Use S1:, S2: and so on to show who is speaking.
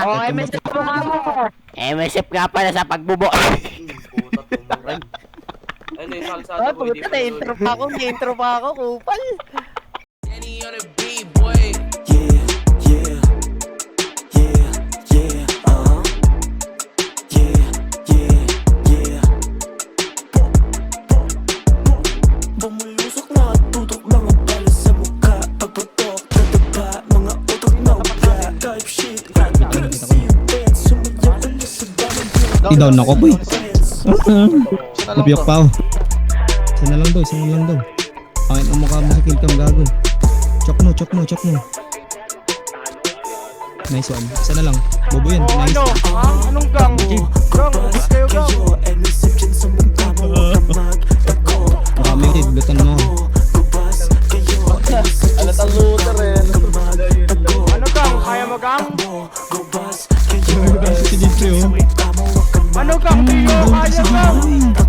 S1: Oh, MSF mo nga mo.
S2: MSF nga pala sa pagbubo.
S3: Puta, tumuray. Ano yung salsada ko, hindi
S1: Puta,
S3: pa
S1: na-intro pa ako, kupal.
S4: Bumulusok na tutok mga bala sa mukha. Pagputok, tataba, mga utok na uga. Type shit, aggressive dance. Sumayaw ulit sa daming
S5: I-down ako, boy. Mabiyak pa ako. Isa na lang daw. Pangit ang mukha mo sa kill cam, gago. Chok mo. Nice one. Isa na lang. Bobo yun. Nice.
S1: Anong gang? Gang, ubus kayo gang.
S4: MSF dyan sa mukha mo. Kamag, ako.
S5: Marami kid. Lutan mo.
S4: Gubas, kayo.
S3: Alat ang looter eh.
S1: Ano gang? Kaya mo gang?
S4: Gubas, kayo.
S5: Si Jeffrey, oh.
S1: Ano gang? Tiyo, kaya gang?